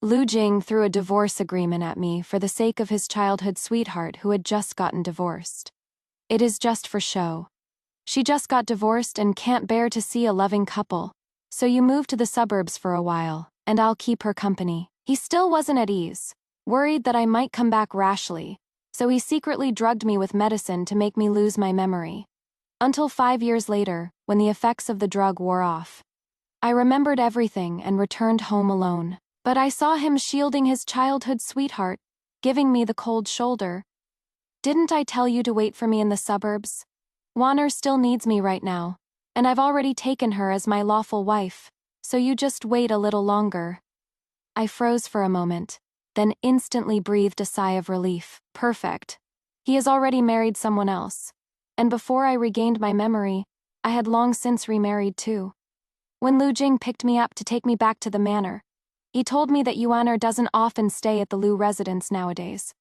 Lu Jing threw a divorce agreement at me for the sake of his childhood sweetheart who had just gotten divorced. It is just for show. She just got divorced and can't bear to see a loving couple, so you move to the suburbs for a while, and I'll keep her company. He still wasn't at ease, worried that I might come back rashly, so he secretly drugged me with medicine to make me lose my memory. Until 5 years later, when the effects of the drug wore off. I remembered everything and returned home alone. But I saw him shielding his childhood sweetheart, giving me the cold shoulder. Didn't I tell you to wait for me in the suburbs? Yuaner still needs me right now, and I've already taken her as my lawful wife, so you just wait a little longer. I froze for a moment, then instantly breathed a sigh of relief. Perfect. He has already married someone else. And before I regained my memory, I had long since remarried too. When Lu Jing picked me up to take me back to the manor, he told me that Yuaner doesn't often stay at the Lu residence nowadays.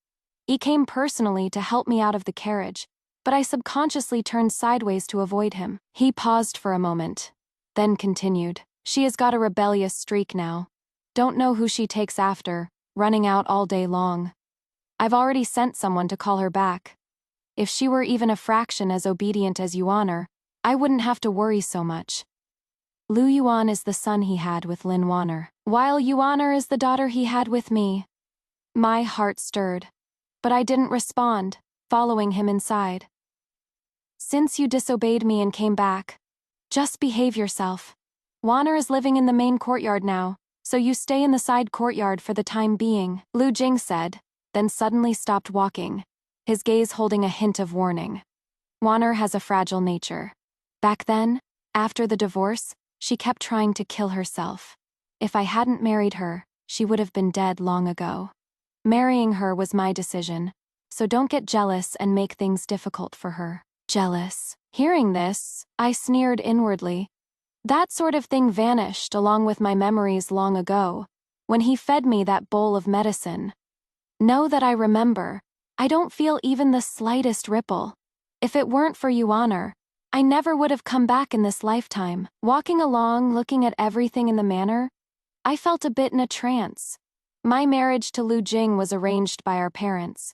He came personally to help me out of the carriage, but I subconsciously turned sideways to avoid him. He paused for a moment, then continued. She has got a rebellious streak now. Don't know who she takes after, running out all day long. I've already sent someone to call her back. If she were even a fraction as obedient as Yuaner, I wouldn't have to worry so much. Lu Yuan is the son he had with Lin Waner, while Yuaner is the daughter he had with me. My heart stirred, but I didn't respond, following him inside. Since you disobeyed me and came back, just behave yourself. Yuaner is living in the main courtyard now, so you stay in the side courtyard for the time being, Lu Jing said, then suddenly stopped walking, his gaze holding a hint of warning. Yuaner has a fragile nature. Back then, after the divorce, she kept trying to kill herself. If I hadn't married her, she would have been dead long ago. Marrying her was my decision, so don't get jealous and make things difficult for her. Jealous. Hearing this, I sneered inwardly. That sort of thing vanished along with my memories long ago, when he fed me that bowl of medicine. Know that I remember. I don't feel even the slightest ripple. If it weren't for Yuaner, I never would have come back in this lifetime. Walking along, looking at everything in the manor, I felt a bit in a trance. My marriage to Lu Jing was arranged by our parents.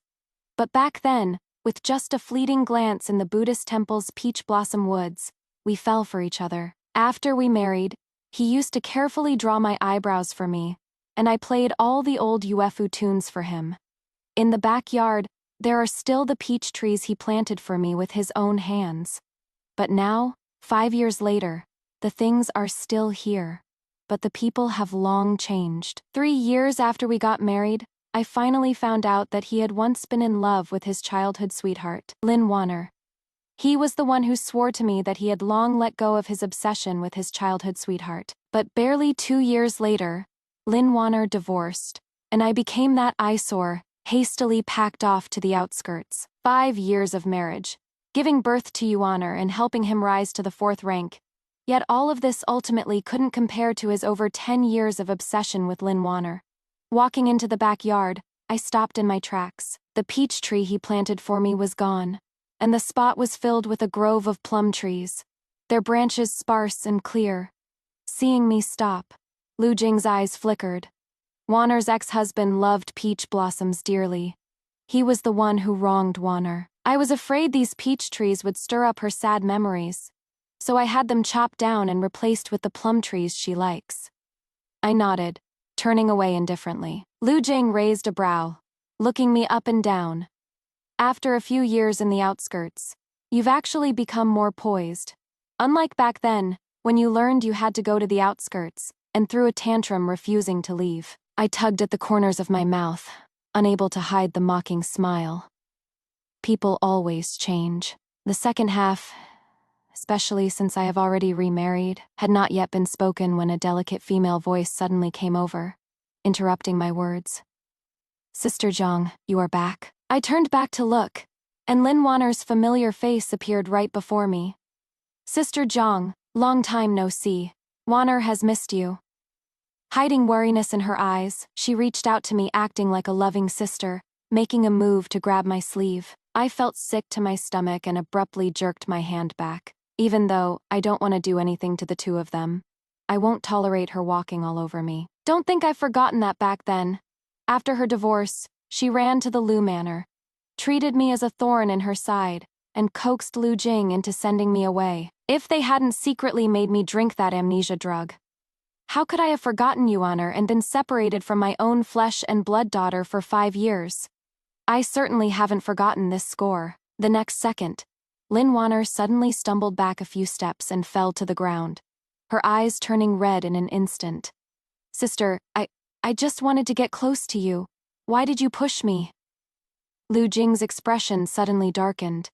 But back then, with just a fleeting glance in the Buddhist temple's peach blossom woods, we fell for each other. After we married, he used to carefully draw my eyebrows for me, and I played all the old UFO tunes for him. In the backyard, there are still the peach trees he planted for me with his own hands. But now, 5 years later, the things are still here, but the people have long changed. 3 years after we got married, I finally found out that he had once been in love with his childhood sweetheart, Lin Waner. He was the one who swore to me that he had long let go of his obsession with his childhood sweetheart. But barely 2 years later, Lin Waner divorced, and I became that eyesore, hastily packed off to the outskirts. 5 years of marriage, giving birth to Yuaner and helping him rise to the 4th rank. Yet all of this ultimately couldn't compare to his over 10 years of obsession with Lin Waner. Walking into the backyard, I stopped in my tracks. The peach tree he planted for me was gone, and the spot was filled with a grove of plum trees, their branches sparse and clear. Seeing me stop, Lu Jing's eyes flickered. Waner's ex-husband loved peach blossoms dearly. He was the one who wronged Yuaner. I was afraid these peach trees would stir up her sad memories, so I had them chopped down and replaced with the plum trees she likes. I nodded, turning away indifferently. Lu Jing raised a brow, looking me up and down. After a few years in the outskirts, you've actually become more poised. Unlike back then, when you learned you had to go to the outskirts, and threw a tantrum refusing to leave. I tugged at the corners of my mouth, unable to hide the mocking smile. People always change. The second half, especially since I have already remarried, had not yet been spoken when a delicate female voice suddenly came over, interrupting my words. Sister Zhang, you are back. I turned back to look, and Lin Waner's familiar face appeared right before me. Sister Zhang, long time no see. Yuaner has missed you. Hiding worriness in her eyes, she reached out to me acting like a loving sister, making a move to grab my sleeve. I felt sick to my stomach and abruptly jerked my hand back, even though I don't want to do anything to the two of them. I won't tolerate her walking all over me. Don't think I've forgotten that back then. After her divorce, she ran to the Lu manor, treated me as a thorn in her side, and coaxed Lu Jing into sending me away. If they hadn't secretly made me drink that amnesia drug. How could I have forgotten Yuaner and been separated from my own flesh and blood daughter for 5 years? I certainly haven't forgotten this score. The next second, Lin Waner suddenly stumbled back a few steps and fell to the ground, her eyes turning red in an instant. Sister, I just wanted to get close to you. Why did you push me? Lu Jing's expression suddenly darkened.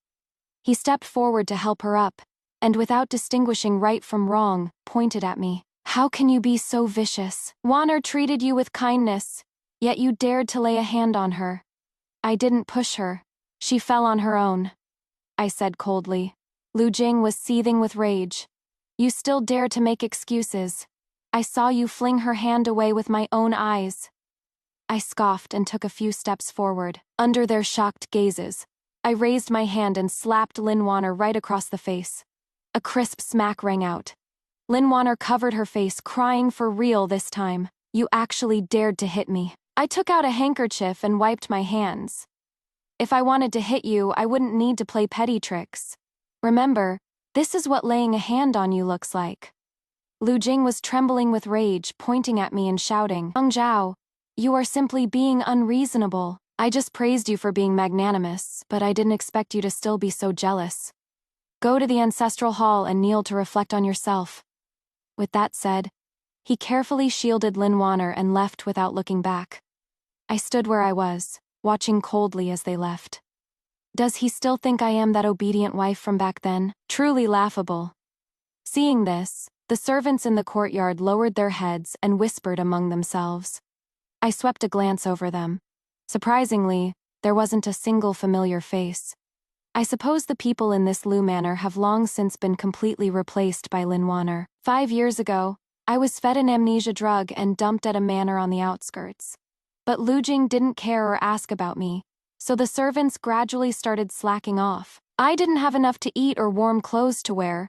He stepped forward to help her up, and without distinguishing right from wrong, pointed at me. How can you be so vicious? Waner treated you with kindness, yet you dared to lay a hand on her. I didn't push her. She fell on her own, I said coldly. Lu Jing was seething with rage. You still dare to make excuses. I saw you fling her hand away with my own eyes. I scoffed and took a few steps forward. Under their shocked gazes, I raised my hand and slapped Lin Waner right across the face. A crisp smack rang out. Lin Waner covered her face, crying for real this time. You actually dared to hit me. I took out a handkerchief and wiped my hands. If I wanted to hit you, I wouldn't need to play petty tricks. Remember, this is what laying a hand on you looks like. Lu Jing was trembling with rage, pointing at me and shouting, Zhang Zhao, you are simply being unreasonable. I just praised you for being magnanimous, but I didn't expect you to still be so jealous. Go to the ancestral hall and kneel to reflect on yourself. With that said, he carefully shielded Lin Waner and left without looking back. I stood where I was, watching coldly as they left. Does he still think I am that obedient wife from back then? Truly laughable. Seeing this, the servants in the courtyard lowered their heads and whispered among themselves. I swept a glance over them. Surprisingly, there wasn't a single familiar face. I suppose the people in this Lu manor have long since been completely replaced by Lin Waner. 5 years ago, I was fed an amnesia drug and dumped at a manor on the outskirts. But Lu Jing didn't care or ask about me, so the servants gradually started slacking off. I didn't have enough to eat or warm clothes to wear,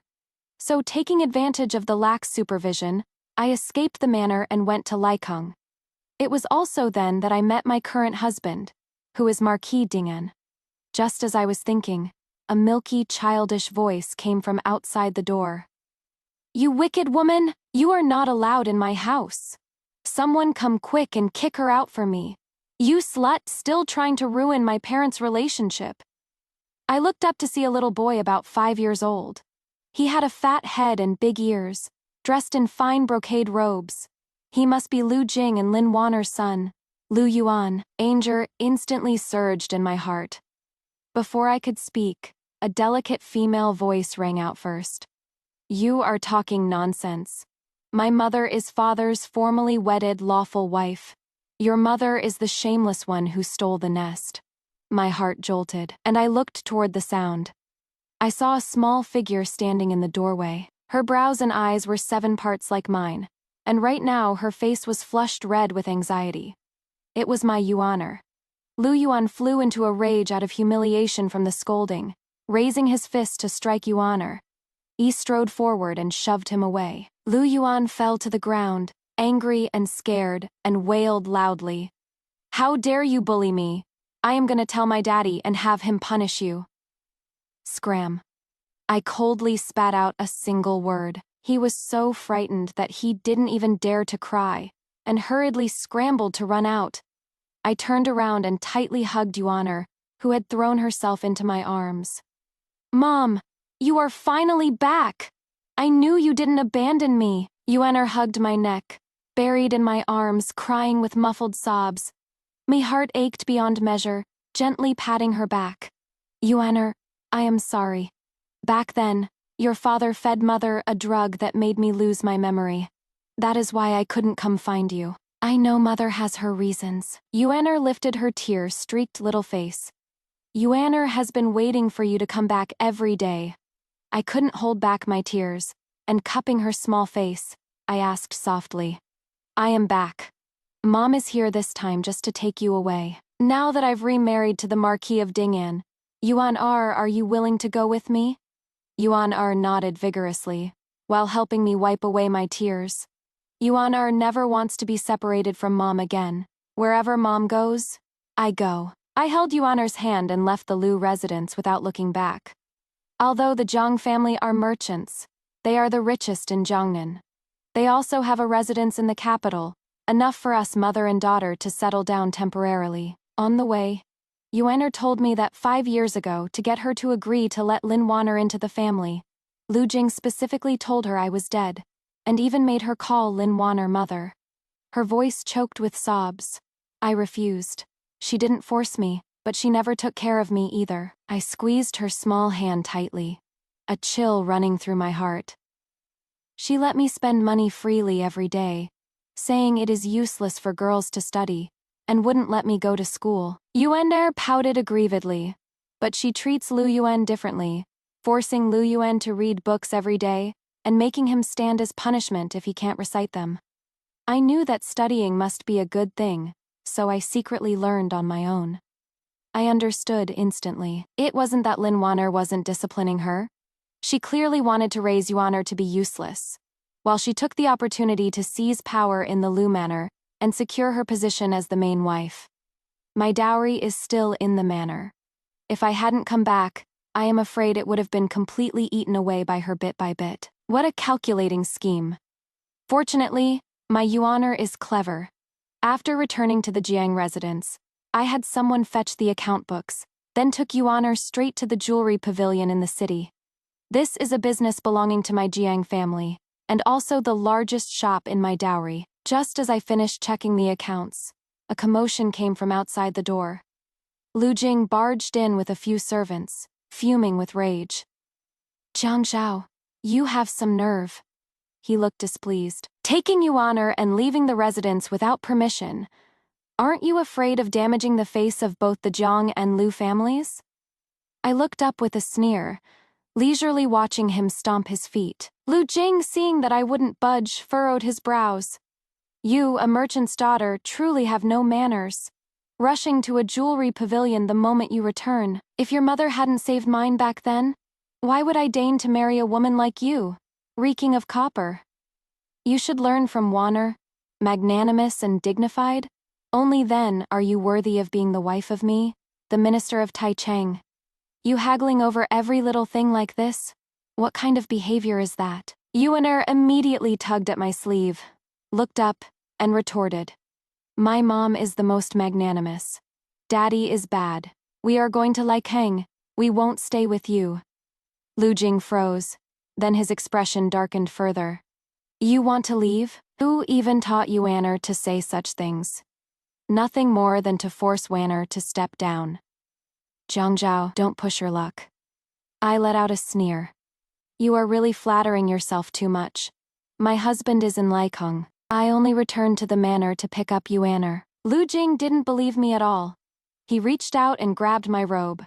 so taking advantage of the lax supervision, I escaped the manor and went to Laikeng. It was also then that I met my current husband, who is Marquis Dingan. Just as I was thinking, a milky, childish voice came from outside the door. You wicked woman! You are not allowed in my house. Someone come quick and kick her out for me. You slut, still trying to ruin my parents' relationship. I looked up to see a little boy about 5 years old. He had a fat head and big ears, dressed in fine brocade robes. He must be Lu Jing and Lin Waner's son, Lu Yuan. Anger instantly surged in my heart. Before I could speak, a delicate female voice rang out first. You are talking nonsense. My mother is father's formerly wedded lawful wife. Your mother is the shameless one who stole the nest. My heart jolted, and I looked toward the sound. I saw a small figure standing in the doorway. Her brows and eyes were 7 parts like mine, and right now her face was flushed red with anxiety. It was my Yuaner. Lu Yuan flew into a rage out of humiliation from the scolding, raising his fist to strike Yuaner. He strode forward and shoved him away. Lu Yuan fell to the ground, angry and scared, and wailed loudly. How dare you bully me? I am gonna tell my daddy and have him punish you. Scram. I coldly spat out a single word. He was so frightened that he didn't even dare to cry, and hurriedly scrambled to run out. I turned around and tightly hugged Yuaner, who had thrown herself into my arms. Mom, you are finally back! I knew you didn't abandon me. Yuaner hugged my neck, buried in my arms, crying with muffled sobs. My heart ached beyond measure, gently patting her back. Yuaner, I am sorry. Back then, your father fed mother a drug that made me lose my memory. That is why I couldn't come find you. I know mother has her reasons. Yuaner lifted her tear-streaked little face. Yuaner has been waiting for you to come back every day. I couldn't hold back my tears, and cupping her small face, I asked softly. I am back. Mom is here this time just to take you away. Now that I've remarried to the Marquis of Dingan, Yuaner, are you willing to go with me? Yuaner nodded vigorously. while helping me wipe away my tears. Yuaner never wants to be separated from Mom again. Wherever Mom goes, I go. I held Yuaner's hand and left the Lu residence without looking back. Although the Zhang family are merchants, they are the richest in Jiangnan. They also have a residence in the capital, enough for us mother and daughter to settle down temporarily. On the way, Yuaner told me that 5 years ago, to get her to agree to let Lin Waner into the family, Lu Jing specifically told her I was dead, and even made her call Lin Waner mother. Her voice choked with sobs. I refused. She didn't force me, but she never took care of me either. I squeezed her small hand tightly, a chill running through my heart. She let me spend money freely every day, saying it is useless for girls to study, and wouldn't let me go to school. Yuaner pouted aggrievedly, but she treats Lu Yuan differently, forcing Lu Yuan to read books every day, and making him stand as punishment if he can't recite them. I knew that studying must be a good thing, so I secretly learned on my own. I understood instantly. It wasn't that Lin Waner wasn't disciplining her. She clearly wanted to raise Yuaner to be useless, while she took the opportunity to seize power in the Lu manor and secure her position as the main wife. My dowry is still in the manor. If I hadn't come back, I am afraid it would have been completely eaten away by her bit by bit. What a calculating scheme. Fortunately, my Yuaner is clever. After returning to the Jiang residence, I had someone fetch the account books, then took Yuaner straight to the jewelry pavilion in the city. This is a business belonging to my Jiang family, and also the largest shop in my dowry. Just as I finished checking the accounts, a commotion came from outside the door. Lu Jing barged in with a few servants, fuming with rage. Jiang Zhao, you have some nerve. He looked displeased. Taking Yuaner and leaving the residence without permission. Aren't you afraid of damaging the face of both the Jiang and Lu families? I looked up with a sneer, leisurely watching him stomp his feet. Lu Jing, seeing that I wouldn't budge, furrowed his brows. You, a merchant's daughter, truly have no manners. Rushing to a jewelry pavilion the moment you return. If your mother hadn't saved mine back then, why would I deign to marry a woman like you, reeking of copper? You should learn from Waner, magnanimous and dignified. Only then are you worthy of being the wife of me, the minister of Taicheng. You haggling over every little thing like this? What kind of behavior is that? Yuaner immediately tugged at my sleeve, looked up, and retorted. My mom is the most magnanimous. Daddy is bad. We are going to Laikeng. We won't stay with you. Lu Jing froze, then his expression darkened further. You want to leave? Who even taught Yuaner to say such things? Nothing more than to force Waner to step down. Jiang Zhao, don't push your luck. I let out a sneer. You are really flattering yourself too much. My husband is in Laikeng. I only returned to the manor to pick up Yuaner. Lu Jing didn't believe me at all. He reached out and grabbed my robe.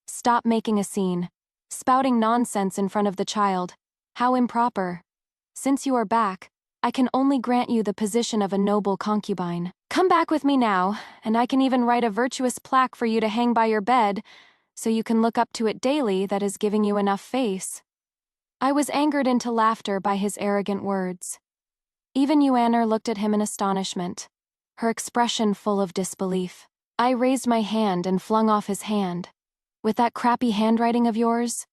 Stop making a scene. Spouting nonsense in front of the child. How improper. Since you are back, I can only grant you the position of a noble concubine. Come back with me now, and I can even write a virtuous plaque for you to hang by your bed, so you can look up to it daily. That is giving you enough face. I was angered into laughter by his arrogant words. Even Yuaner looked at him in astonishment, her expression full of disbelief. I raised my hand and flung off his hand. With that crappy handwriting of yours?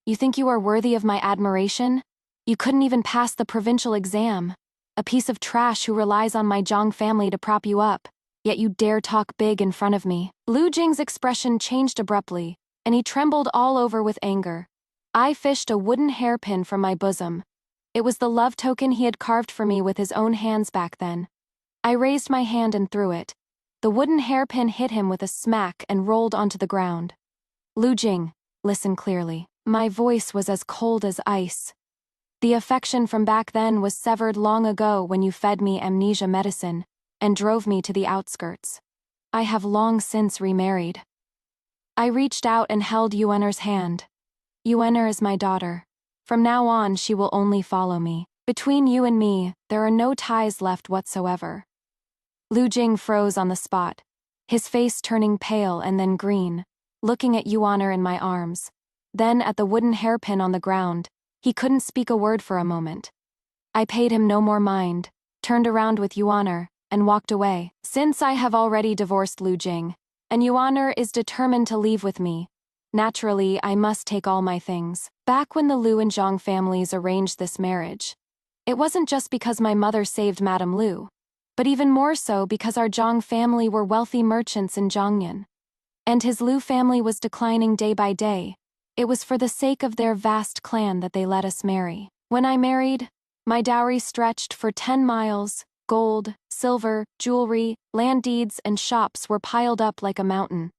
You think you are worthy of my admiration? You couldn't even pass the provincial exam. A piece of trash who relies on my Zhang family to prop you up, yet you dare talk big in front of me. Lu Jing's expression changed abruptly, and he trembled all over with anger. I fished a wooden hairpin from my bosom. It was the love token he had carved for me with his own hands back then. I raised my hand and threw it. The wooden hairpin hit him with a smack and rolled onto the ground. Lu Jing, listen clearly. My voice was as cold as ice. The affection from back then was severed long ago when you fed me amnesia medicine and drove me to the outskirts. I have long since remarried. I reached out and held Yuaner's hand. Yuaner is my daughter. From now on, she will only follow me. Between you and me, there are no ties left whatsoever. Lu Jing froze on the spot, his face turning pale and then green, looking at Yuaner in my arms, then at the wooden hairpin on the ground, He couldn't speak a word for a moment. I paid him no more mind, turned around with Yuaner, and walked away. Since I have already divorced Lu Jing, and Yuaner is determined to leave with me, naturally I must take all my things. Back when the Lu and Zhang families arranged this marriage, it wasn't just because my mother saved Madame Lu, but even more so because our Zhang family were wealthy merchants in Zhangyan, and his Lu family was declining day by day. It was for the sake of their vast clan that they let us marry. When I married, my dowry stretched for 10 miles. Gold, silver, jewelry, land deeds, and shops were piled up like a mountain.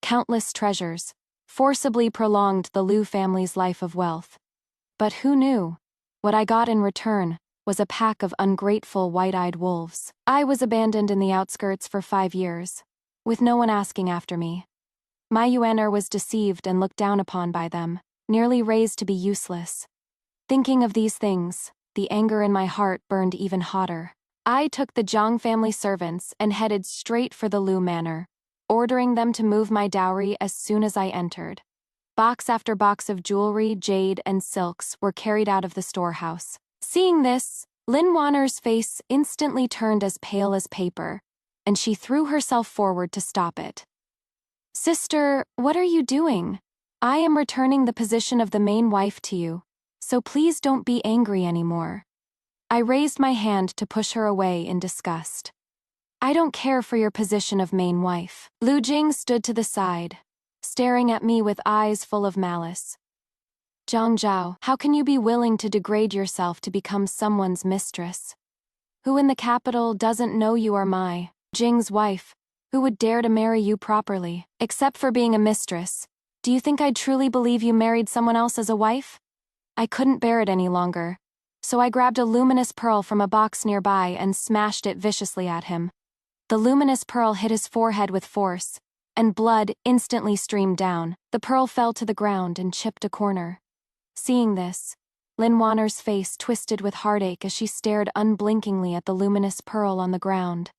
Countless treasures forcibly prolonged the Lu family's life of wealth. But who knew? What I got in return was a pack of ungrateful white-eyed wolves. I was abandoned in the outskirts for 5 years, with no one asking after me. My Yuaner was deceived and looked down upon by them, nearly raised to be useless. Thinking of these things, the anger in my heart burned even hotter. I took the Zhang family servants and headed straight for the Lu manor, ordering them to move my dowry as soon as I entered. Box after box of jewelry, jade, and silks were carried out of the storehouse. Seeing this, Lin Waner's face instantly turned as pale as paper, and she threw herself forward to stop it. "Sister, what are you doing? I am returning the position of the main wife to you, so please don't be angry anymore." I raised my hand to push her away in disgust. "I don't care for your position of main wife." Lu Jing stood to the side, staring at me with eyes full of malice. "Zhang Zhao, how can you be willing to degrade yourself to become someone's mistress? Who in the capital doesn't know you are my Jing's wife? Who would dare to marry you properly? Except for being a mistress, do you think I'd truly believe you married someone else as a wife?" I couldn't bear it any longer, so I grabbed a luminous pearl from a box nearby and smashed it viciously at him. The luminous pearl hit his forehead with force, and blood instantly streamed down. The pearl fell to the ground and chipped a corner. Seeing this, Lin Waner's face twisted with heartache as she stared unblinkingly at the luminous pearl on the ground.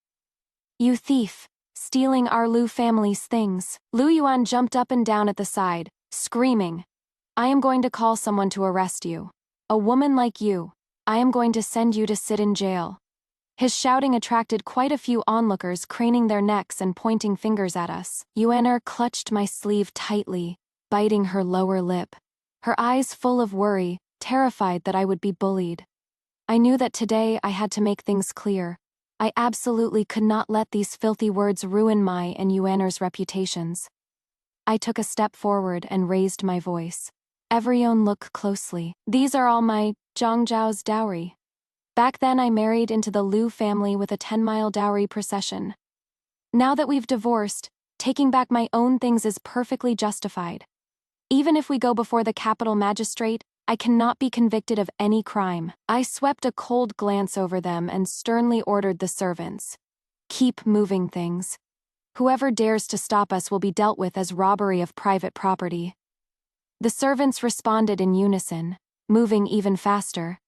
"You thief! Stealing our Lu family's things." Lu Yuan jumped up and down at the side, screaming, "I am going to call someone to arrest you. A woman like you, I am going to send you to sit in jail." His shouting attracted quite a few onlookers, craning their necks and pointing fingers at us. Yuaner clutched my sleeve tightly, biting her lower lip, her eyes full of worry, terrified that I would be bullied. I knew that today I had to make things clear. I absolutely could not let these filthy words ruin my and Yuaner's reputations. I took a step forward and raised my voice. "Everyone, look closely. These are all my Zhang Zhao's dowry. Back then I married into the Lu family with a 10-mile dowry procession. Now that we've divorced, taking back my own things is perfectly justified. Even if we go before the capital magistrate, I cannot be convicted of any crime." I swept a cold glance over them and sternly ordered the servants, "Keep moving things. Whoever dares to stop us will be dealt with as robbery of private property." The servants responded in unison, moving even faster.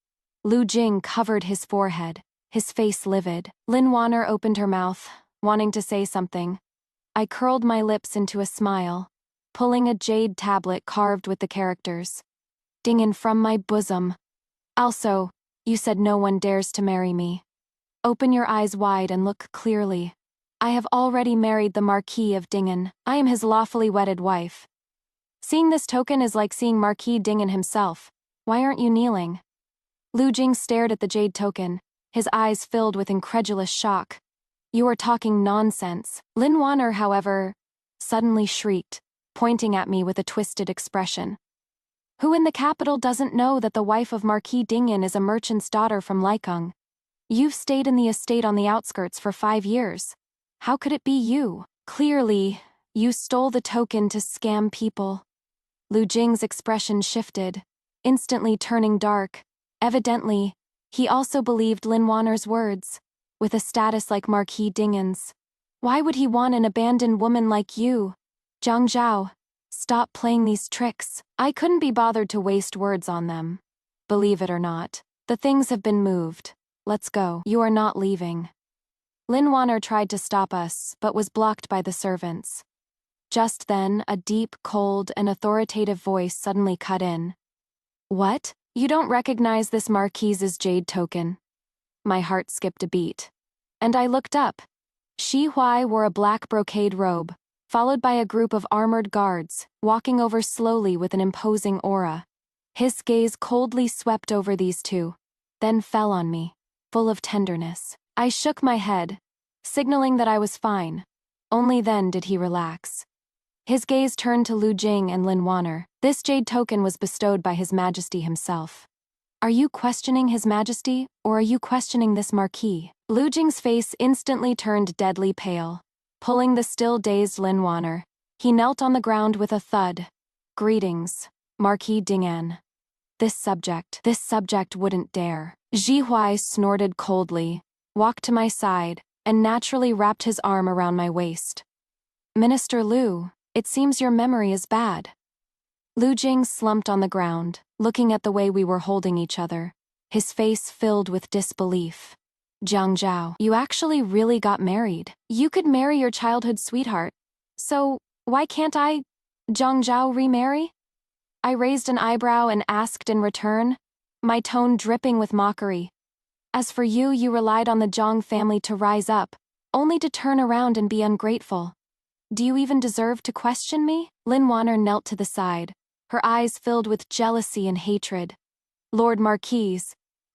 Lu Jing covered his forehead, his face livid. Lin Waner opened her mouth, wanting to say something. I curled my lips into a smile, pulling a jade tablet carved with the characters, "Dingan from my bosom." "Also, you said no one dares to marry me. Open your eyes wide and look clearly. I have already married the Marquis of Dingan. I am his lawfully wedded wife. Seeing this token is like seeing Marquis Dingan himself. Why aren't you kneeling?" Lu Jing stared at the jade token, his eyes filled with incredulous shock. "You are talking nonsense." Lin Waner, however, suddenly shrieked, pointing at me with a twisted expression. "Who in the capital doesn't know that the wife of Marquis Dingan is a merchant's daughter from Laikung? You've stayed in the estate on the outskirts for 5 years. How could it be you? Clearly, you stole the token to scam people." Lu Jing's expression shifted, instantly turning dark. Evidently, he also believed Lin Waner's words. With a status like Marquis Dingan's, why would he want an abandoned woman like you? "Zhang Zhao, stop playing these tricks." I couldn't be bothered to waste words on them. "Believe it or not, the things have been moved. Let's go." "You are not leaving." Lin Waner tried to stop us, but was blocked by the servants. Just then, a deep, cold, and authoritative voice suddenly cut in. "What? You don't recognize this Marquis's jade token. My heart skipped a beat. And I looked up. Shi Huai wore a black brocade robe, followed by a group of armored guards, walking over slowly with an imposing aura. His gaze coldly swept over these two, then fell on me, full of tenderness. I shook my head, signaling that I was fine. Only then did he relax. His gaze turned to Lu Jing and Lin Waner. This jade token was bestowed by His Majesty himself. Are you questioning His Majesty, or are you questioning this Marquis? Lu Jing's face instantly turned deadly pale. Pulling the still dazed Lin Waner, he knelt on the ground with a thud. Greetings, Marquis Dingan. This subject wouldn't dare. Ji Huai snorted coldly, walked to my side, and naturally wrapped his arm around my waist. Minister Lu, it seems your memory is bad. Lu Jing slumped on the ground, looking at the way we were holding each other, his face filled with disbelief. Jiang Zhao, you actually really got married. You could marry your childhood sweetheart. So, why can't I, Jiang Zhao, remarry? I raised an eyebrow and asked in return, my tone dripping with mockery. As for you, you relied on the Zhang family to rise up, only to turn around and be ungrateful. Do you even deserve to question me? Lin Waner knelt to the side, her eyes filled with jealousy and hatred. Lord Marquis,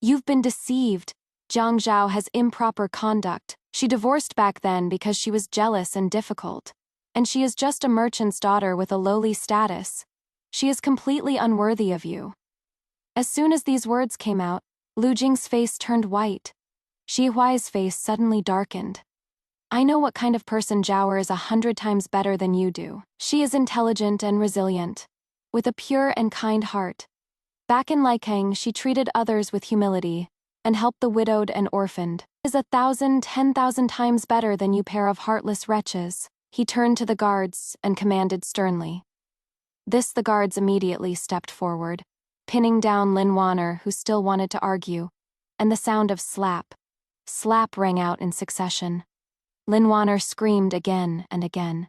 you've been deceived. Jiang Zhao has improper conduct. She divorced back then because she was jealous and difficult. And she is just a merchant's daughter with a lowly status. She is completely unworthy of you. As soon as these words came out, Lu Jing's face turned white. Shi Huai's face suddenly darkened. I know what kind of person Zhao is 100 times better than you do. She is intelligent and resilient, with a pure and kind heart. Back in Likang, she treated others with humility, and helped the widowed and orphaned. Is 1,000, 10,000 times better than you pair of heartless wretches. He turned to the guards and commanded sternly. The guards immediately stepped forward, pinning down Lin Waner, who still wanted to argue, and the sound of slap rang out in succession. Lin Waner screamed again and again,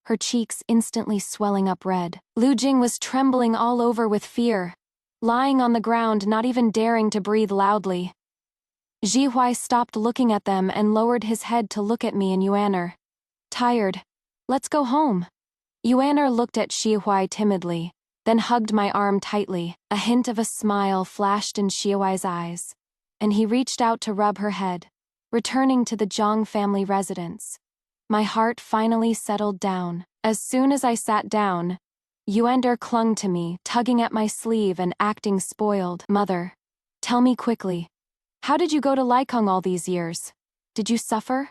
her cheeks instantly swelling up red. Lu Jing was trembling all over with fear, lying on the ground, not even daring to breathe loudly. Ji Huai stopped looking at them and lowered his head to look at me and Yuaner. Tired. Let's go home. Yuaner looked at Shi Huai timidly, then hugged my arm tightly. A hint of a smile flashed in Shi Huai's eyes, and he reached out to rub her head, returning to the Zhang family residence. My heart finally settled down. As soon as I sat down, Yuaner clung to me, tugging at my sleeve and acting spoiled. Mother, tell me quickly, how did you go to Likang all these years? Did you suffer?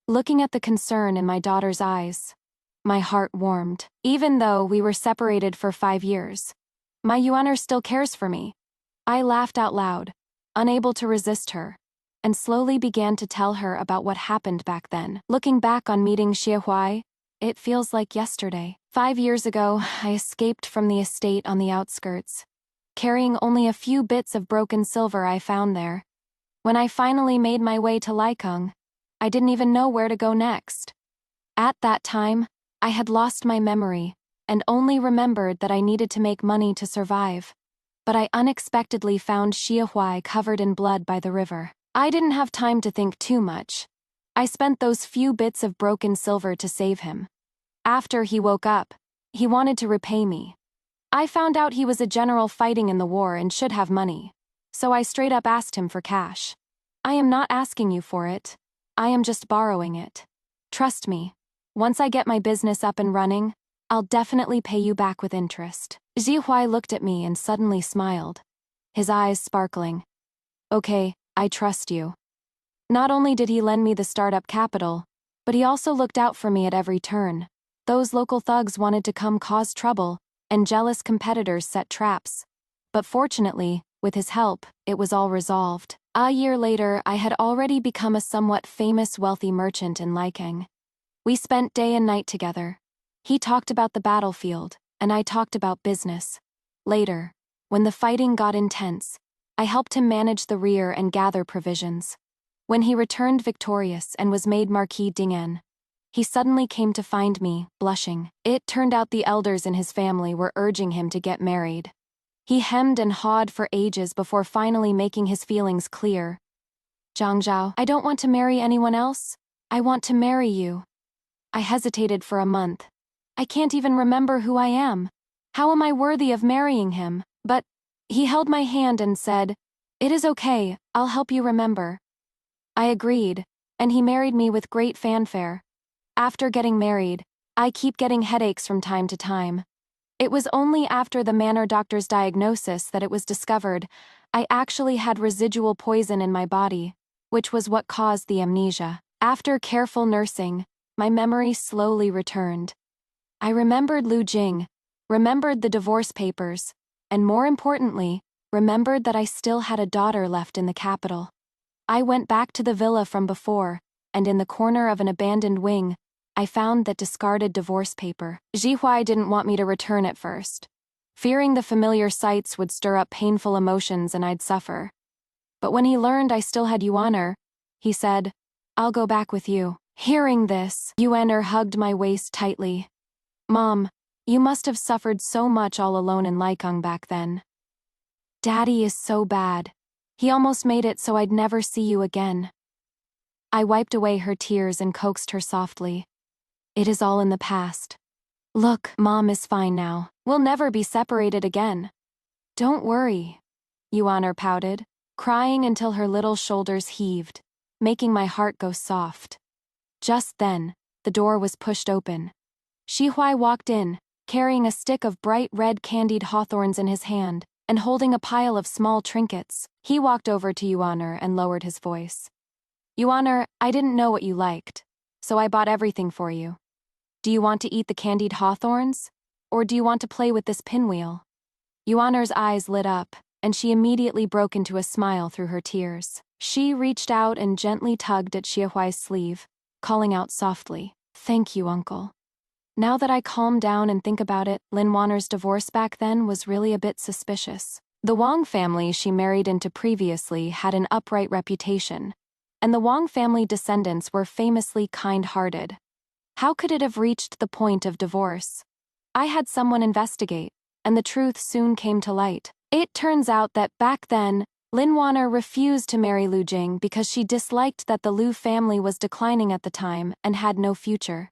Looking at the concern in my daughter's eyes, my heart warmed. Even though we were separated for 5 years, my Yuaner still cares for me. I laughed out loud, unable to resist her, and slowly began to tell her about what happened back then. Looking back on meeting Shi Huai, it feels like yesterday. 5 years ago, I escaped from the estate on the outskirts, carrying only a few bits of broken silver I found there. When I finally made my way to Likang, I didn't even know where to go next. At that time, I had lost my memory, and only remembered that I needed to make money to survive. But I unexpectedly found Shi Huai covered in blood by the river. I didn't have time to think too much. I spent those few bits of broken silver to save him. After he woke up, he wanted to repay me. I found out he was a general fighting in the war and should have money, so I straight up asked him for cash. I am not asking you for it. I am just borrowing it. Trust me, once I get my business up and running, I'll definitely pay you back with interest. Ji Huai looked at me and suddenly smiled, his eyes sparkling. Okay, I trust you. Not only did he lend me the startup capital, but he also looked out for me at every turn. Those local thugs wanted to come cause trouble, and jealous competitors set traps. But fortunately, with his help, it was all resolved. A year later, I had already become a somewhat famous wealthy merchant in Likang. We spent day and night together. He talked about the battlefield, and I talked about business. Later, when the fighting got intense, I helped him manage the rear and gather provisions. When he returned victorious and was made Marquis Dingan, he suddenly came to find me, blushing. It turned out the elders in his family were urging him to get married. He hemmed and hawed for ages before finally making his feelings clear. Zhangzhao, I don't want to marry anyone else. I want to marry you. I hesitated for a month. I can't even remember who I am. How am I worthy of marrying him? But he held my hand and said, "It is okay, I'll help you remember." I agreed, and he married me with great fanfare. After getting married, I keep getting headaches from time to time. It was only after the manor doctor's diagnosis that it was discovered I actually had residual poison in my body, which was what caused the amnesia. After careful nursing, my memory slowly returned. I remembered Lu Jing, remembered the divorce papers, and more importantly, remembered that I still had a daughter left in the capital. I went back to the villa from before, and in the corner of an abandoned wing, I found that discarded divorce paper. Zhihuai didn't want me to return at first, fearing the familiar sights would stir up painful emotions and I'd suffer. But when he learned I still had Yuaner, he said, "I'll go back with you." Hearing this, Yuaner hugged my waist tightly. "Mom, you must have suffered so much all alone in Laikong back then. Daddy is so bad. He almost made it so I'd never see you again." I wiped away her tears and coaxed her softly. "It is all in the past. Look, Mom is fine now. We'll never be separated again." "Don't worry," Yuaner pouted, crying until her little shoulders heaved, making my heart go soft. Just then, the door was pushed open. Zhihuai walked in, carrying a stick of bright red candied hawthorns in his hand, and holding a pile of small trinkets. He walked over to Yuaner and lowered his voice. "Yuaner, I didn't know what you liked, so I bought everything for you. Do you want to eat the candied hawthorns? Or do you want to play with this pinwheel?" Yuaner's eyes lit up, and she immediately broke into a smile through her tears. She reached out and gently tugged at Zhihuai's sleeve, calling out softly, "Thank you, Uncle." Now that I calm down and think about it, Lin Waner's divorce back then was really a bit suspicious. The Wang family she married into previously had an upright reputation, and the Wang family descendants were famously kind-hearted. How could it have reached the point of divorce? I had someone investigate, and the truth soon came to light. It turns out that back then, Lin Waner refused to marry Lu Jing because she disliked that the Lu family was declining at the time and had no future.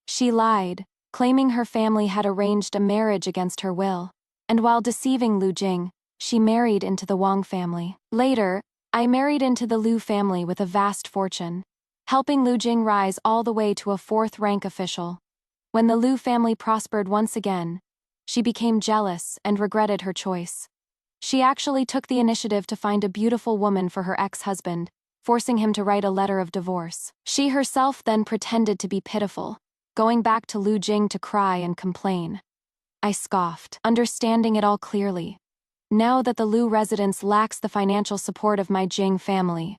She lied, claiming her family had arranged a marriage against her will, and while deceiving Lu Jing, she married into the Wang family. Later, I married into the Lu family with a vast fortune, helping Lu Jing rise all the way to a fourth-rank official. When the Lu family prospered once again, she became jealous and regretted her choice. She actually took the initiative to find a beautiful woman for her ex-husband, forcing him to write a letter of divorce. She herself then pretended to be pitiful, going back to Lu Jing to cry and complain. I scoffed, understanding it all clearly. Now that the Lu residence lacks the financial support of my Jing family,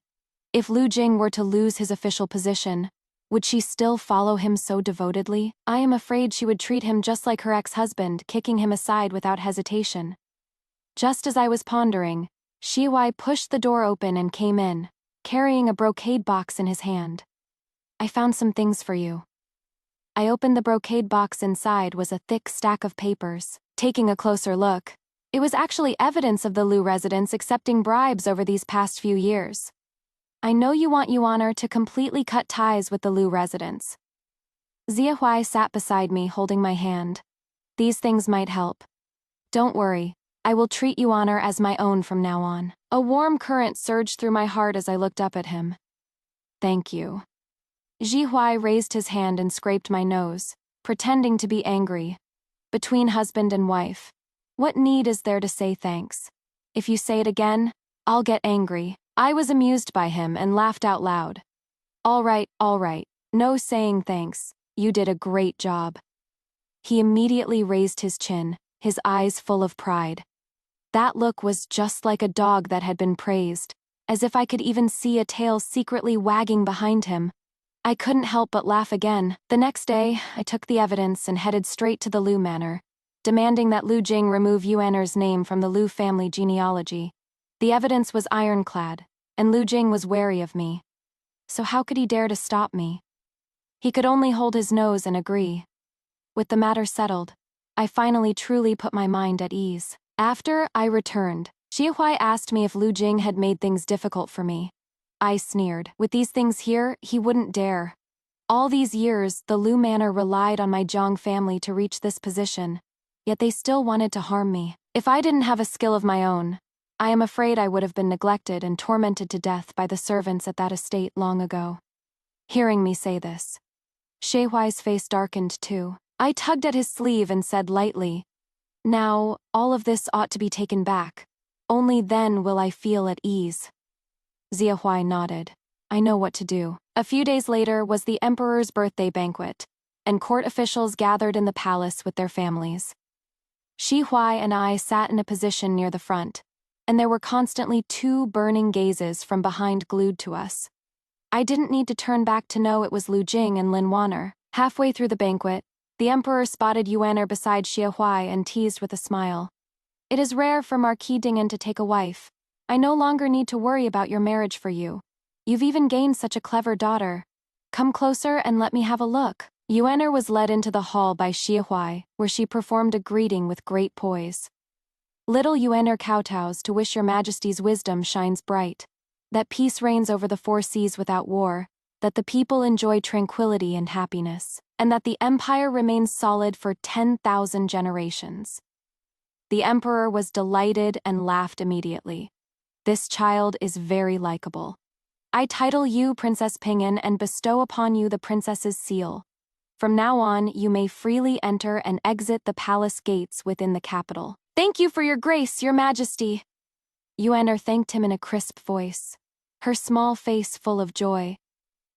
if Lu Jing were to lose his official position, would she still follow him so devotedly? I am afraid she would treat him just like her ex-husband, kicking him aside without hesitation. Just as I was pondering, Zhihuai pushed the door open and came in, carrying a brocade box in his hand. "I found some things for you." I opened the brocade box. Inside was a thick stack of papers. Taking a closer look, it was actually evidence of the Lu residents accepting bribes over these past few years. "I know you want Yuaner to completely cut ties with the Lu residents." Zhihuai sat beside me holding my hand. "These things might help. Don't worry, I will treat Yuaner as my own from now on." A warm current surged through my heart as I looked up at him. "Thank you." Zhihuai raised his hand and scraped my nose, pretending to be angry. "Between husband and wife, what need is there to say thanks? If you say it again, I'll get angry." I was amused by him and laughed out loud. All right, no saying thanks, you did a great job." He immediately raised his chin, his eyes full of pride. That look was just like a dog that had been praised, as if I could even see a tail secretly wagging behind him. I couldn't help but laugh again. The next day, I took the evidence and headed straight to the Lu manor, demanding that Lu Jing remove Yuaner's name from the Lu family genealogy. The evidence was ironclad, and Lu Jing was wary of me. So how could he dare to stop me? He could only hold his nose and agree. With the matter settled, I finally truly put my mind at ease. After I returned, Xie Huai asked me if Lu Jing had made things difficult for me. I sneered. With these things here, he wouldn't dare. All these years, the Lu manor relied on my Zhang family to reach this position, yet they still wanted to harm me. If I didn't have a skill of my own, I am afraid I would have been neglected and tormented to death by the servants at that estate long ago. Hearing me say this, Xie Huai's face darkened too. I tugged at his sleeve and said lightly, "Now, all of this ought to be taken back. Only then will I feel at ease." Xie Huai nodded. I know what to do. A few days later was the emperor's birthday banquet, and court officials gathered in the palace with their families. Xie Huai and I sat in a position near the front, and there were constantly two burning gazes from behind glued to us. I didn't need to turn back to know it was Lu Jing and Lin Waner. Halfway through the banquet, the emperor spotted Yuaner beside Xie Huai and teased with a smile. "It is rare for Marquis Dingan to take a wife. I no longer need to worry about your marriage for you. You've even gained such a clever daughter. Come closer and let me have a look." Yuaner was led into the hall by Xie Huai, where she performed a greeting with great poise. "Little Yuaner kowtows to wish your majesty's wisdom shines bright, that peace reigns over the four seas without war, that the people enjoy tranquility and happiness, and that the empire remains solid for 10,000 generations." The emperor was delighted and laughed immediately. "This child is very likable. I title you Princess Ping'an and bestow upon you the princess's seal. From now on, you may freely enter and exit the palace gates within the capital." "Thank you for your grace, your majesty." Yuaner thanked him in a crisp voice, her small face full of joy.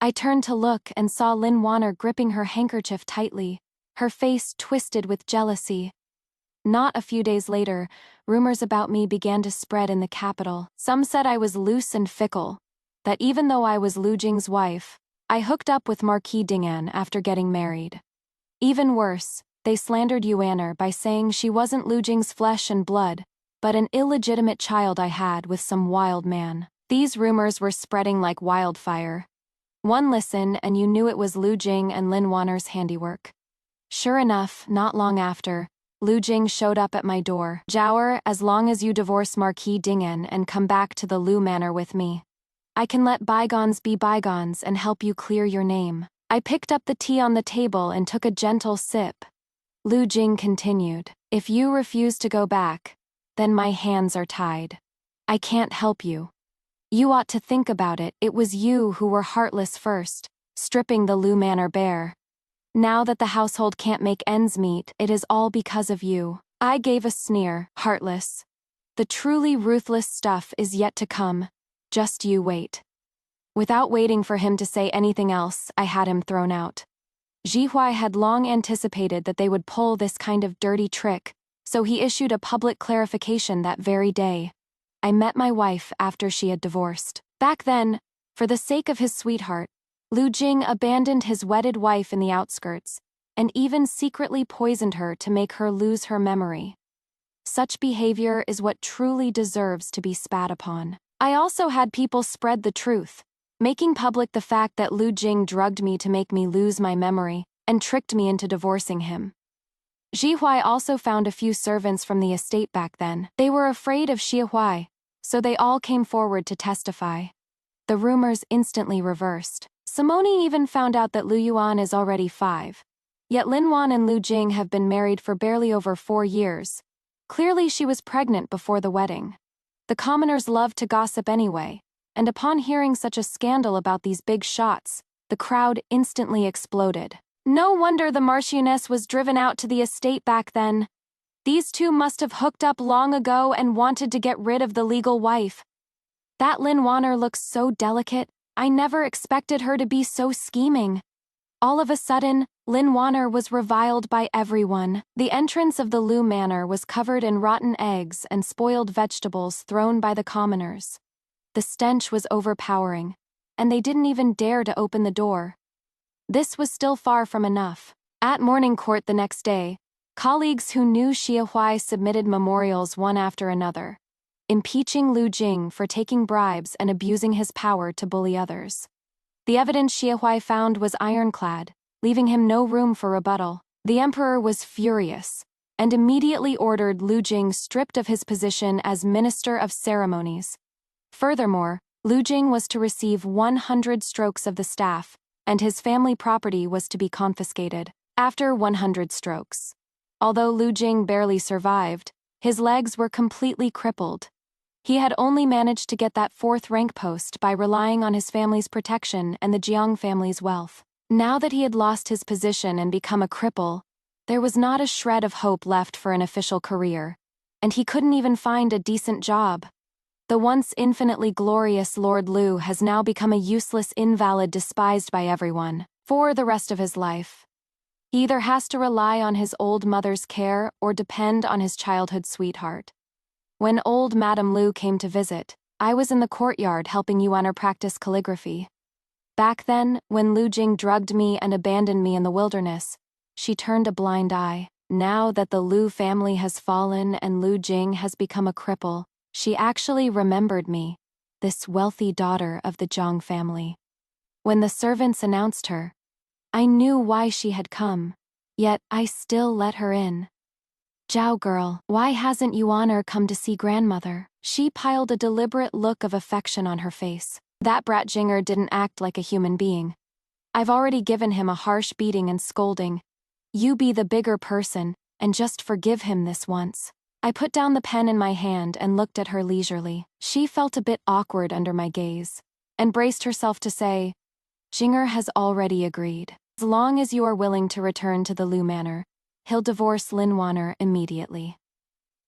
I turned to look and saw Lin Waner gripping her handkerchief tightly, her face twisted with jealousy. Not a few days later, rumors about me began to spread in the capital. Some said I was loose and fickle, that even though I was Lu Jing's wife, I hooked up with Marquis Dingan after getting married. Even worse, they slandered Yuaner by saying she wasn't Lu Jing's flesh and blood, but an illegitimate child I had with some wild man. These rumors were spreading like wildfire. One listen and you knew it was Lu Jing and Lin Waner's handiwork. Sure enough, not long after, Lu Jing showed up at my door. "Jower, as long as you divorce Marquis Dingan and come back to the Lu manor with me, I can let bygones be bygones and help you clear your name." I picked up the tea on the table and took a gentle sip. Lu Jing continued, "If you refuse to go back, then my hands are tied. I can't help you. You ought to think about it. It was you who were heartless first, stripping the Lu manor bare. Now that the household can't make ends meet, it is all because of you." I gave a sneer. "Heartless. The truly ruthless stuff is yet to come. Just you wait." Without waiting for him to say anything else, I had him thrown out. Xie Huai had long anticipated that they would pull this kind of dirty trick, so he issued a public clarification that very day. I met my wife after she had divorced. Back then, for the sake of his sweetheart, Lu Jing abandoned his wedded wife in the outskirts, and even secretly poisoned her to make her lose her memory. Such behavior is what truly deserves to be spat upon. I also had people spread the truth, making public the fact that Lu Jing drugged me to make me lose my memory, and tricked me into divorcing him. Xie Huai also found a few servants from the estate back then. They were afraid of Xie Huai, so they all came forward to testify. The rumors instantly reversed. Simone even found out that Lu Yuan is already 5. Yet Lin Wan and Lu Jing have been married for barely over 4 years. Clearly she was pregnant before the wedding. The commoners loved to gossip anyway, and upon hearing such a scandal about these big shots, the crowd instantly exploded. No wonder the Marchioness was driven out to the estate back then. These two must have hooked up long ago and wanted to get rid of the legal wife. That Lin Waner looks so delicate, I never expected her to be so scheming. All of a sudden, Lin Waner was reviled by everyone. The entrance of the Lu manor was covered in rotten eggs and spoiled vegetables thrown by the commoners. The stench was overpowering, and they didn't even dare to open the door. This was still far from enough. At morning court the next day, colleagues who knew Xie Huai submitted memorials one after another, impeaching Lu Jing for taking bribes and abusing his power to bully others. The evidence Xie Huai found was ironclad, leaving him no room for rebuttal. The emperor was furious. and immediately ordered Lu Jing stripped of his position as Minister of Ceremonies. Furthermore, Lu Jing was to receive 100 strokes of the staff, and his family property was to be confiscated after 100 strokes. Although Lu Jing barely survived, his legs were completely crippled. He had only managed to get that 4th rank post by relying on his family's protection and the Jiang family's wealth. Now that he had lost his position and become a cripple, there was not a shred of hope left for an official career, and he couldn't even find a decent job. The once infinitely glorious Lord Lu has now become a useless invalid despised by everyone for the rest of his life. He either has to rely on his old mother's care or depend on his childhood sweetheart. When old Madame Lu came to visit, I was in the courtyard helping Yuaner practice calligraphy. Back then, when Lu Jing drugged me and abandoned me in the wilderness, she turned a blind eye. Now that the Lu family has fallen and Lu Jing has become a cripple, she actually remembered me, this wealthy daughter of the Jiang family. When the servants announced her, I knew why she had come, yet I still let her in. Zhao girl, why hasn't Yuaner come to see grandmother? She piled a deliberate look of affection on her face. That brat Jinger didn't act like a human being. I've already given him a harsh beating and scolding. You be the bigger person, and just forgive him this once. I put down the pen in my hand and looked at her leisurely. She felt a bit awkward under my gaze, and braced herself to say, Jinger has already agreed. As long as you are willing to return to the Lu manor, he'll divorce Lin Waner immediately.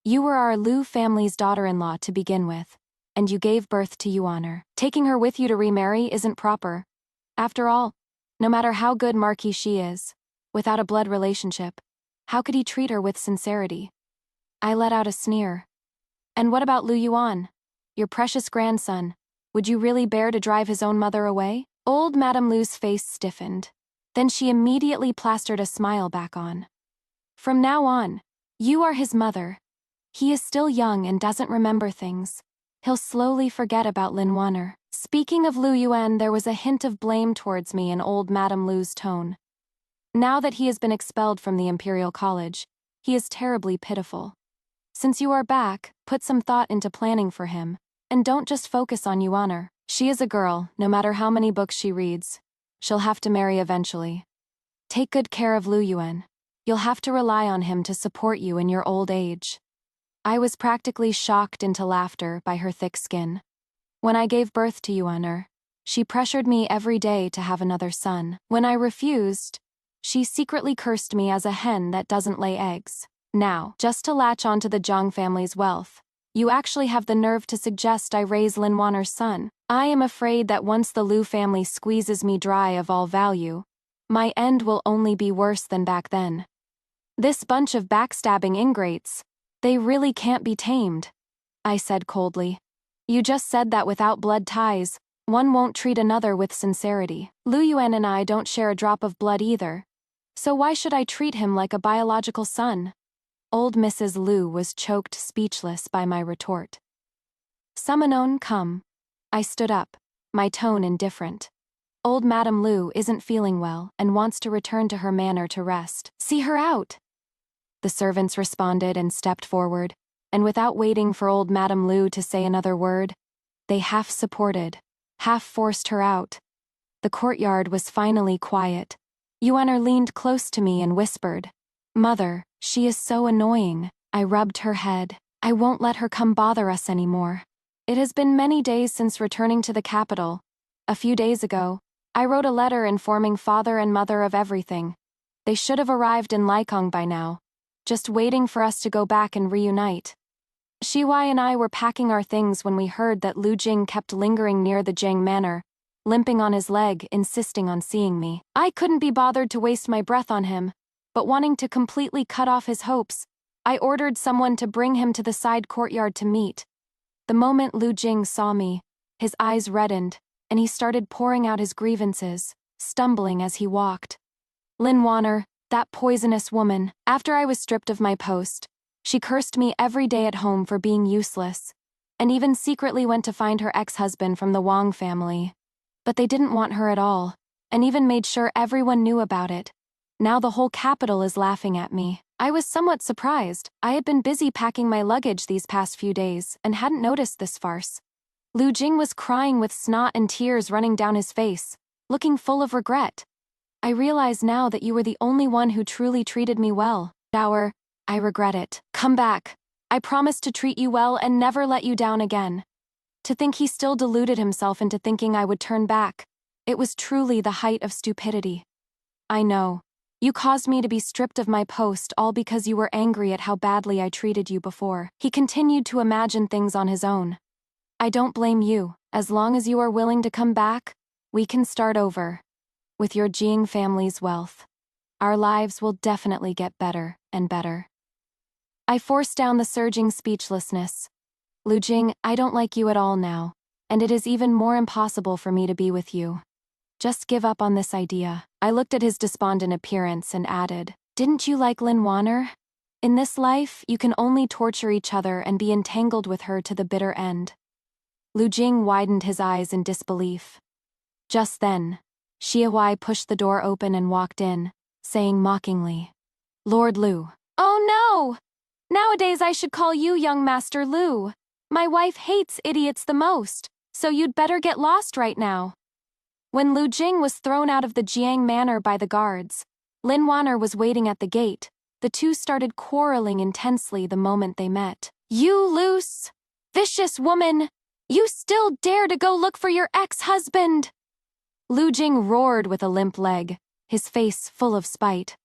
You were our Lu family's daughter-in-law to begin with, and you gave birth to Yuaner. Taking her with you to remarry isn't proper. After all, no matter how good Marquis she is, without a blood relationship, how could he treat her with sincerity? I let out a sneer. And what about Lu Yuan? Your precious grandson. Would you really bear to drive his own mother away? Old Madame Lu's face stiffened. Then she immediately plastered a smile back on. From now on, you are his mother. He is still young and doesn't remember things. He'll slowly forget about Lin Waner. Speaking of Lu Yuan, there was a hint of blame towards me in old Madame Lu's tone. Now that he has been expelled from the Imperial College, he is terribly pitiful. Since you are back, put some thought into planning for him, and don't just focus on Yuaner. She is a girl, no matter how many books she reads. She'll have to marry eventually. Take good care of Lu Yuan. You'll have to rely on him to support you in your old age. I was practically shocked into laughter by her thick skin. When I gave birth to Yuaner, she pressured me every day to have another son. When I refused, she secretly cursed me as a hen that doesn't lay eggs. Now, just to latch onto the Jiang family's wealth, you actually have the nerve to suggest I raise Lin Waner's son. I am afraid that once the Lu family squeezes me dry of all value, my end will only be worse than back then. This bunch of backstabbing ingrates, they really can't be tamed, I said coldly. You just said that without blood ties, one won't treat another with sincerity. Lu Yuan and I don't share a drop of blood either, so why should I treat him like a biological son? Old Mrs. Lu was choked speechless by my retort. Summonon, come. I stood up, my tone indifferent. Old Madame Lu isn't feeling well and wants to return to her manor to rest. See her out! The servants responded and stepped forward, and without waiting for old Madame Lu to say another word, they half supported, half forced her out. The courtyard was finally quiet. Yuaner leaned close to me and whispered, Mother, she is so annoying. I rubbed her head. I won't let her come bother us anymore. It has been many days since returning to the capital. A few days ago, I wrote a letter informing father and mother of everything. They should have arrived in Laikong by now, just waiting for us to go back and reunite. Shiwai and I were packing our things when we heard that Lu Jing kept lingering near the Jiang manor, limping on his leg, insisting on seeing me. I couldn't be bothered to waste my breath on him, but wanting to completely cut off his hopes, I ordered someone to bring him to the side courtyard to meet. The moment Lu Jing saw me, his eyes reddened, and he started pouring out his grievances, stumbling as he walked. Lin Waner, that poisonous woman. After I was stripped of my post, she cursed me every day at home for being useless, and even secretly went to find her ex-husband from the Wang family. But they didn't want her at all, and even made sure everyone knew about it. Now the whole capital is laughing at me. I was somewhat surprised. I had been busy packing my luggage these past few days and hadn't noticed this farce. Lu Jing was crying with snot and tears running down his face, looking full of regret. I realize now that you were the only one who truly treated me well. Dower, I regret it. Come back. I promise to treat you well and never let you down again. To think he still deluded himself into thinking I would turn back. It was truly the height of stupidity. I know. You caused me to be stripped of my post all because you were angry at how badly I treated you before. He continued to imagine things on his own. I don't blame you. As long as you are willing to come back, we can start over. With your Jing family's wealth, our lives will definitely get better and better. I forced down the surging speechlessness. Lu Jing, I don't like you at all now, and it is even more impossible for me to be with you. Just give up on this idea. I looked at his despondent appearance and added, didn't you like Lin Waner? In this life, you can only torture each other and be entangled with her to the bitter end. Lu Jing widened his eyes in disbelief. Just then, Xiaohui pushed the door open and walked in, saying mockingly, Lord Lu. Oh no! Nowadays I should call you young Master Lu. My wife hates idiots the most, so you'd better get lost right now. When Lu Jing was thrown out of the Jiang manor by the guards, Lin Waner was waiting at the gate. The two started quarreling intensely the moment they met. You loose, vicious woman! You still dare to go look for your ex-husband! Lu Jing roared with a limp leg, his face full of spite.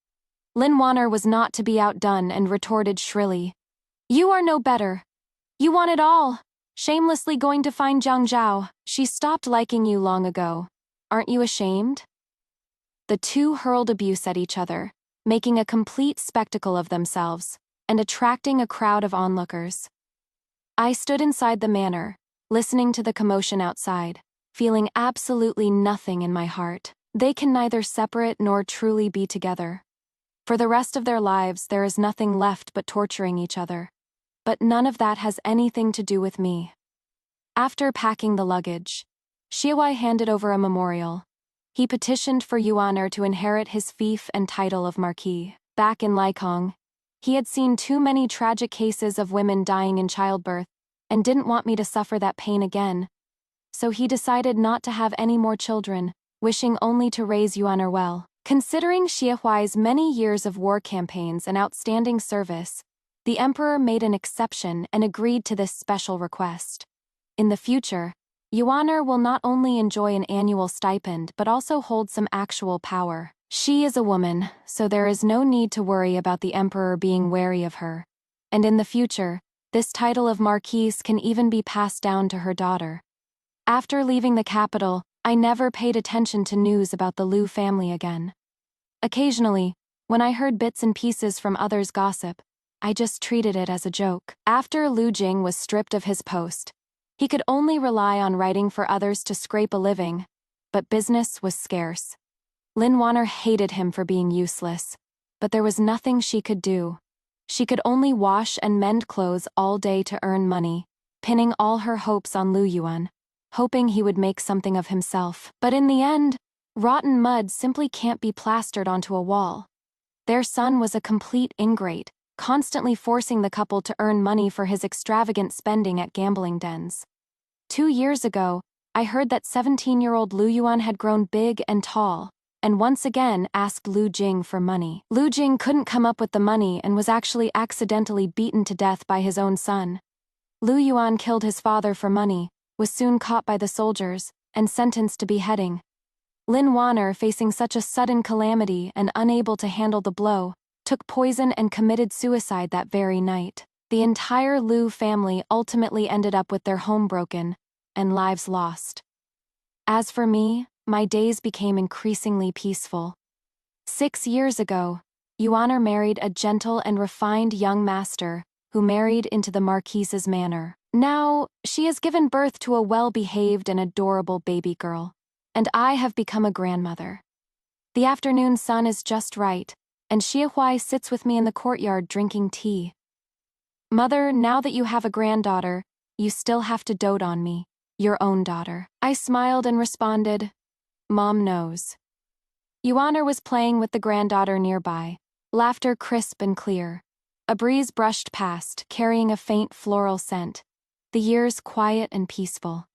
Lin Waner was not to be outdone and retorted shrilly. You are no better. You want it all. Shamelessly going to find Zhang Zhao. She stopped liking you long ago. Aren't you ashamed? The two hurled abuse at each other, making a complete spectacle of themselves, and attracting a crowd of onlookers. I stood inside the manor, listening to the commotion outside, feeling absolutely nothing in my heart. They can neither separate nor truly be together. For the rest of their lives, there is nothing left but torturing each other. But none of that has anything to do with me. After packing the luggage, Xiaohui handed over a memorial. He petitioned for Yuaner to inherit his fief and title of Marquis. Back in Laikong, he had seen too many tragic cases of women dying in childbirth and didn't want me to suffer that pain again. So he decided not to have any more children, wishing only to raise Yuaner well. Considering Xiaohui's many years of war campaigns and outstanding service, the emperor made an exception and agreed to this special request. In the future, Yuaner will not only enjoy an annual stipend but also hold some actual power. She is a woman, so there is no need to worry about the emperor being wary of her. And in the future, this title of Marquise can even be passed down to her daughter. After leaving the capital, I never paid attention to news about the Lu family again. Occasionally, when I heard bits and pieces from others' gossip, I just treated it as a joke. After Lu Jing was stripped of his post, he could only rely on writing for others to scrape a living, but business was scarce. Lin Waner hated him for being useless, but there was nothing she could do. She could only wash and mend clothes all day to earn money, pinning all her hopes on Lu Yuan, hoping he would make something of himself. But in the end, rotten mud simply can't be plastered onto a wall. Their son was a complete ingrate, constantly forcing the couple to earn money for his extravagant spending at gambling dens. 2 years ago, I heard that 17-year-old Lu Yuan had grown big and tall, and once again asked Lu Jing for money. Lu Jing couldn't come up with the money and was actually accidentally beaten to death by his own son. Lu Yuan killed his father for money, was soon caught by the soldiers, and sentenced to beheading. Lin Waner, facing such a sudden calamity and unable to handle the blow, took poison and committed suicide that very night. The entire Lu family ultimately ended up with their home broken and lives lost. As for me, my days became increasingly peaceful. 6 years ago, Yuaner married a gentle and refined young master who married into the Marquise's manor. Now, she has given birth to a well-behaved and adorable baby girl, and I have become a grandmother. The afternoon sun is just right, and Xiaohui sits with me in the courtyard drinking tea. Mother, now that you have a granddaughter, you still have to dote on me, your own daughter. I smiled and responded, Mom knows. Yuaner was playing with the granddaughter nearby, laughter crisp and clear. A breeze brushed past, carrying a faint floral scent. The years quiet and peaceful.